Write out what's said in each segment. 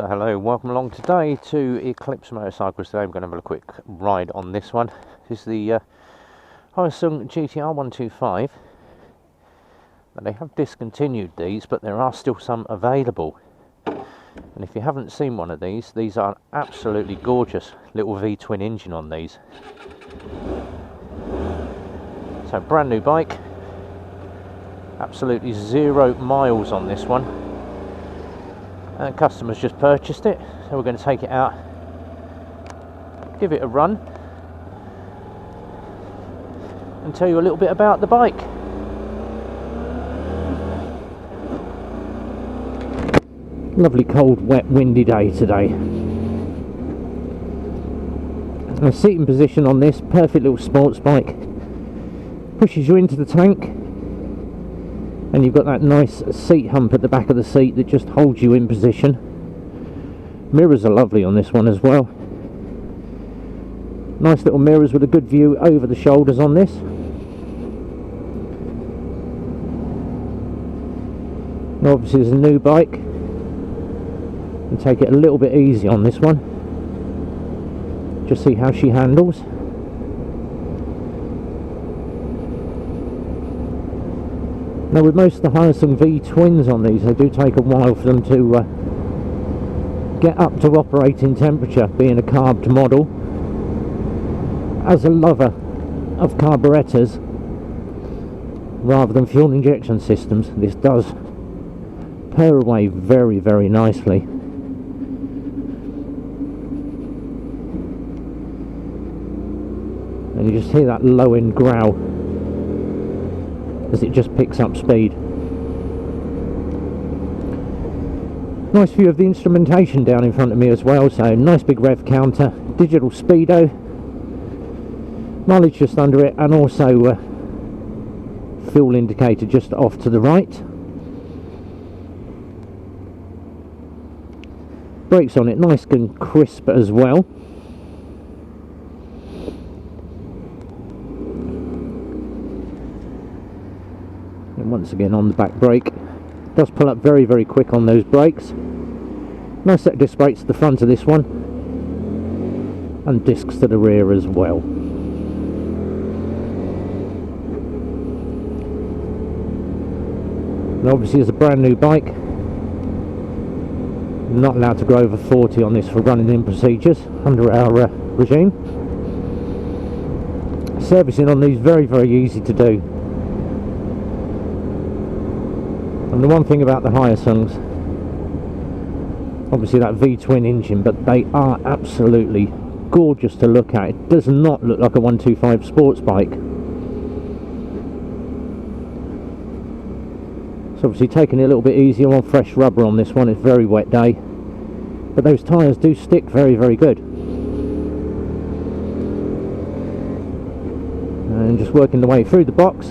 So hello, welcome along today to Eclipse motorcycles. Today I'm going to have a quick ride on this one. This is the Hyosung GT125. Now, they have discontinued these, but there are still some available. And if you haven't seen one of these are absolutely gorgeous. Little V-twin engine on these. So brand new bike. Absolutely 0 miles on this one. And customers just purchased it, so we're going to take it out, give it a run, and tell you a little bit about the bike. Lovely cold, wet, windy day today. The seating position on this, perfect little sports bike. Pushes you into the tank. And you've got that nice seat hump at the back of the seat that just holds you in position. Mirrors are lovely on this one as well. Nice little mirrors with a good view over the shoulders on this. Now obviously it's a new bike, and take it a little bit easy on this one. Just see how she handles. Now with most of the Hyosung V-twins on these, they do take a while for them to get up to operating temperature, being a carbed model. As a lover of carburetors rather than fuel injection systems, this does purr away very, very nicely. And you just hear that low end growl as it just picks up speed. Nice view of the instrumentation down in front of me as well, so nice big rev counter, digital speedo, mileage just under it, and also fuel indicator just off to the right. Brakes on it nice and crisp as well. And once again on the back brake, does pull up very, very quick on those brakes. Nice set of disc brakes to the front of this one, and discs to the rear as well. And obviously it's a brand new bike. Not allowed to go over 40 on this for running in procedures under our regime. Servicing on these very, very easy to do. And the one thing about the Hyosungs, obviously that V-twin engine, but they are absolutely gorgeous to look at. It does not look like a 125 sports bike. So obviously taking it a little bit easier on fresh rubber on this one. It's a very wet day, but those tyres do stick very, very good. And just working the way through the box.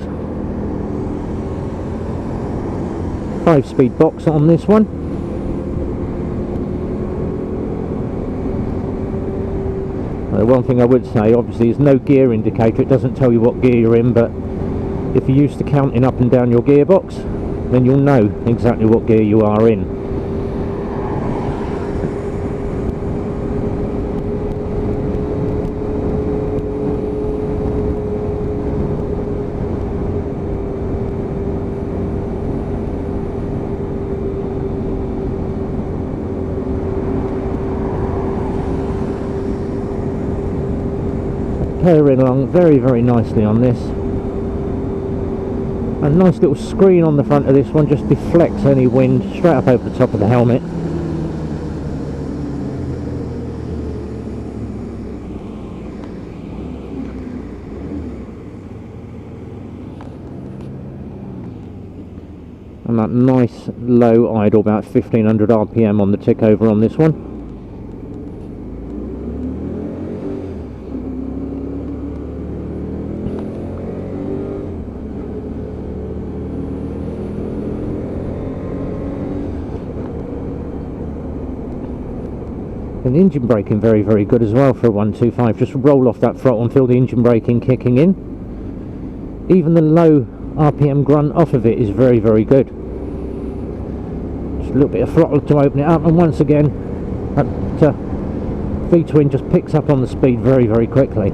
5-speed box on this one. One thing I would say, obviously, is no gear indicator. It doesn't tell you what gear you're in, but if you're used to counting up and down your gearbox, then you'll know exactly what gear you are in. Purring along very, very nicely on this. A nice little screen on the front of this one, just deflects any wind straight up over the top of the helmet. And that nice low idle, about 1500 RPM on the tick over on this one. And the engine braking very, very good as well for a 125. Just roll off that throttle and feel the engine braking kicking in. Even the low RPM grunt off of it is very, very good. Just a little bit of throttle to open it up, and once again That V-twin just picks up on the speed very, very quickly.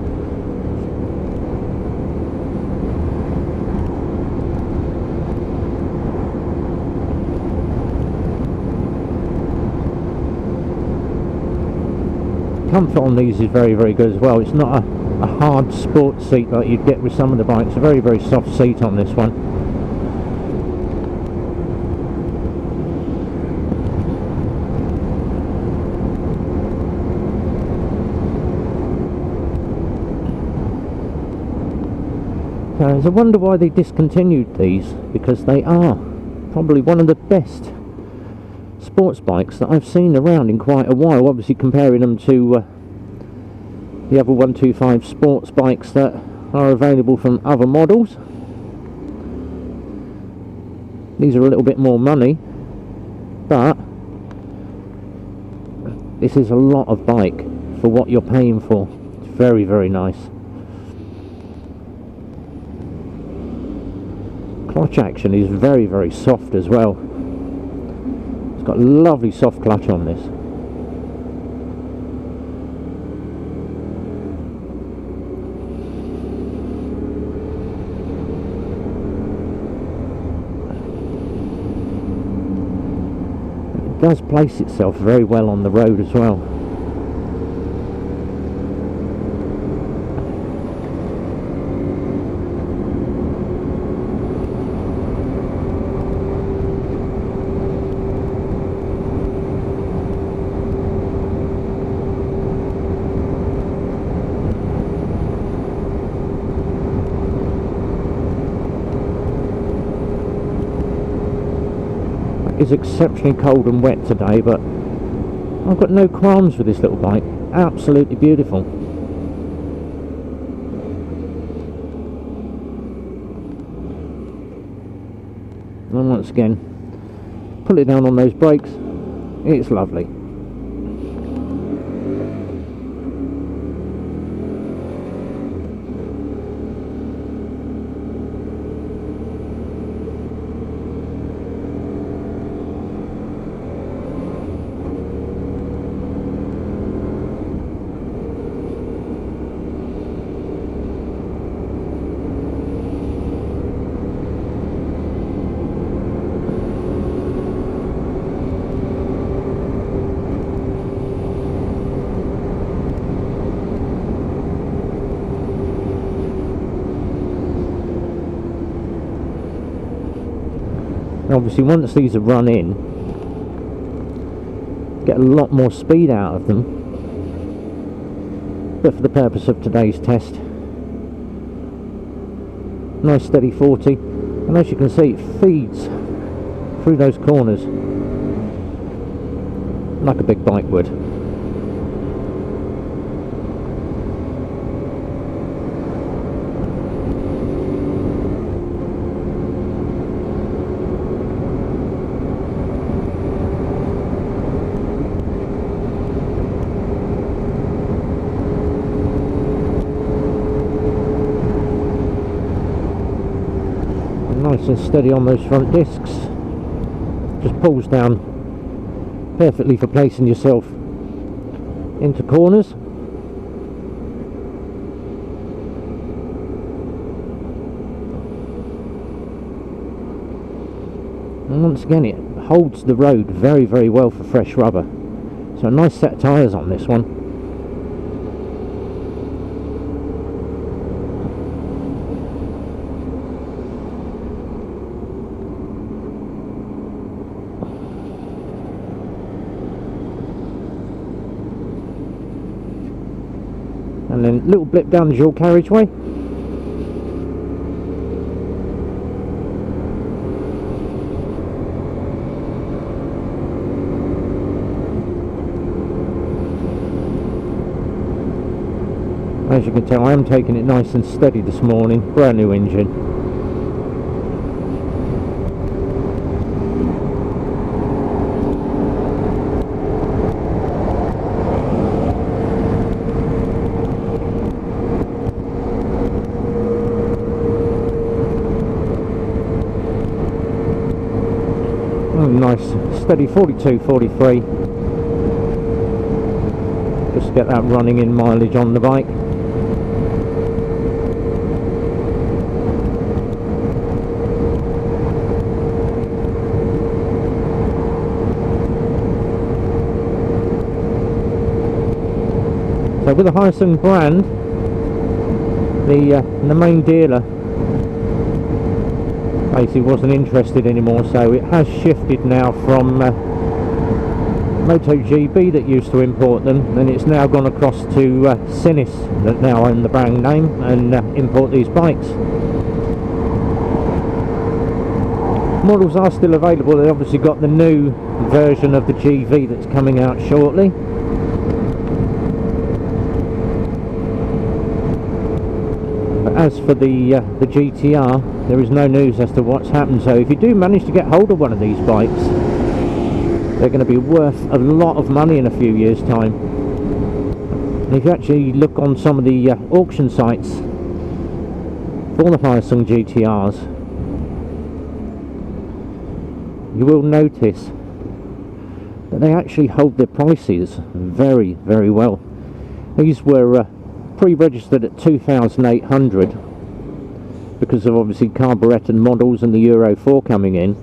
Comfort on these is very, very good as well. It's not a hard sports seat like you'd get with some of the bikes. A very, very soft seat on this one. I wonder why they discontinued these, because they are probably one of the best sports bikes that I've seen around in quite a while, obviously comparing them to the other 125 sports bikes that are available from other models. These are a little bit more money, but this is a lot of bike for what you're paying for. It's very, very nice. Clutch action is very, very soft as well. It's got a lovely soft clutch on this. It does place itself very well on the road as well. It's exceptionally cold and wet today, but I've got no qualms with this little bike. Absolutely beautiful. And once again, pull it down on those brakes, it's lovely. Obviously once these are run in, get a lot more speed out of them, but for the purpose of today's test, nice steady 40, and as you can see it feeds through those corners like a big bike would. Nice and steady on those front discs, just pulls down perfectly for placing yourself into corners. And once again it holds the road very, very well for fresh rubber. So a nice set of tyres on this one. And then a little blip down the dual carriageway. As you can tell, I am taking it nice and steady this morning. Brand new engine. Nice steady 42, 43. just to get that running in mileage on the bike. So with the Hyosung brand, the main dealer basically wasn't interested anymore, so it has shifted now from MotoGP that used to import them, and it's now gone across to Sinis that now own the brand name and import these bikes. Models are still available. They obviously got the new version of the GV that's coming out shortly. But as for the GTR, there is no news as to what's happened. So if you do manage to get hold of one of these bikes, they're going to be worth a lot of money in a few years' time. And if you actually look on some of the auction sites for the Hyosung GTRs, you will notice that they actually hold their prices very, very well. These were pre-registered at 2,800 because of obviously carburetted models and the Euro 4 coming in.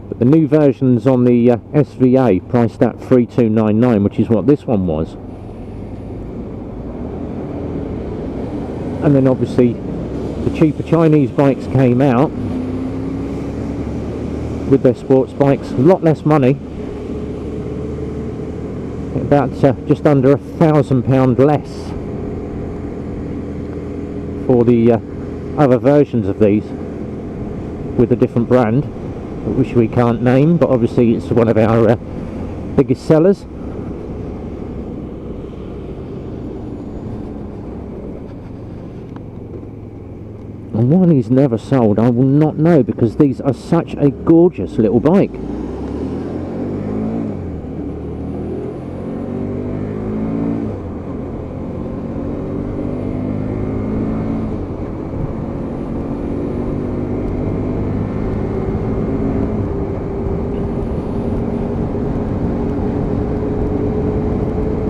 But the new versions on the SVA priced at 3,299, which is what this one was. And then obviously the cheaper Chinese bikes came out with their sports bikes, a lot less money, about just under £1,000 less for the other versions of these with a different brand, which we can't name, but obviously it's one of our biggest sellers. And why these never sold, I will not know, because these are such a gorgeous little bike.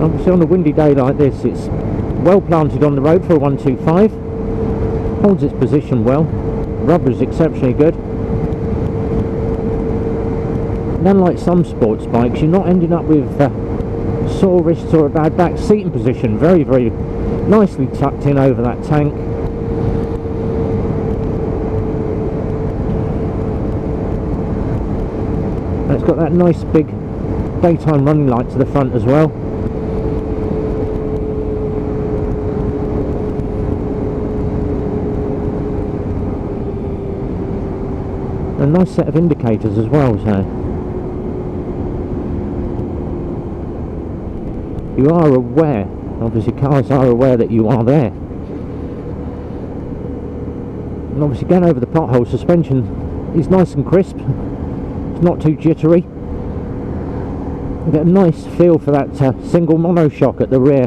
Obviously on a windy day like this, it's well planted on the road for a 125. Holds its position well. Rubber is exceptionally good. And unlike some sports bikes, you're not ending up with sore wrists or a bad back. Seating position very, very nicely tucked in over that tank. And it's got that nice big daytime running light to the front as well. A nice set of indicators as well, so you are aware, obviously cars are aware that you are there. And obviously going over the pothole, suspension is nice and crisp, it's not too jittery. You get a nice feel for that single monoshock at the rear.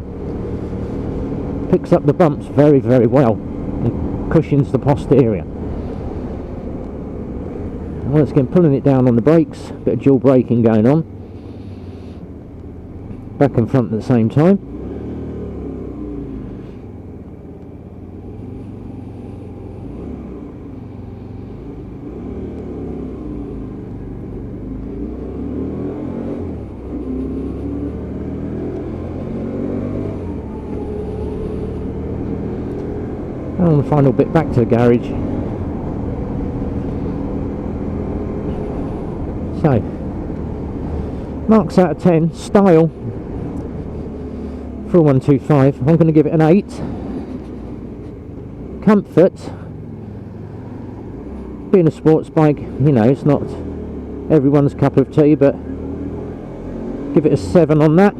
Picks up the bumps very, very well and cushions the posterior. Once again, pulling it down on the brakes, bit of dual braking going on, back and front at the same time. And on the final bit, back to the garage. So, marks out of 10, style for a 125, I'm going to give it an 8. Comfort, being a sports bike, you know, it's not everyone's cup of tea, but give it a 7 on that.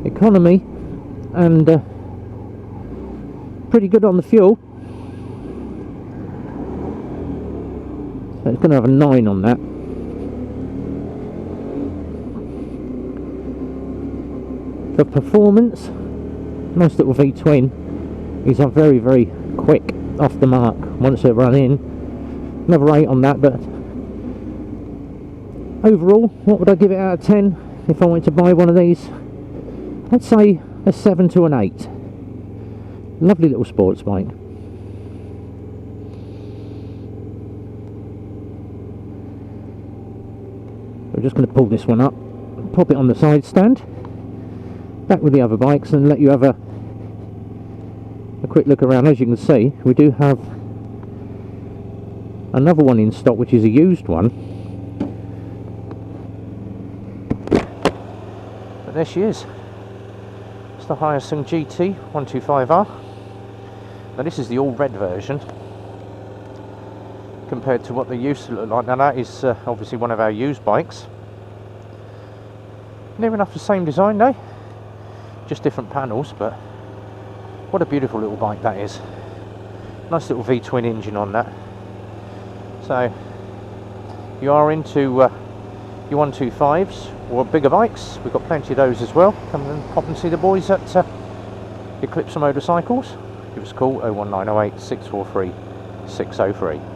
Economy and pretty good on the fuel, so it's going to have a 9 on that. For performance, nice little V-twin. These are very, very quick. off the mark once they're run in. Another 8 on that, but overall, what would I give it out of 10 if I went to buy one of these? I'd say a 7 to an 8. Lovely little sports bike. We're just going to pull this one up, pop it on the side stand, back with the other bikes, and let you have a quick look around. As you can see, we do have another one in stock, which is a used one. But there she is. It's the Hyosung GT125R. Now this is the all red version compared to what they used to look like. Now that is obviously one of our used bikes. Near enough the same design though, just different panels, but what a beautiful little bike that is. Nice little V-twin engine on that. So you are into your 125s or bigger bikes, we've got plenty of those as well. Come and pop and see the boys at Eclipse Motorcycles. Give us a call, 01908 643 603.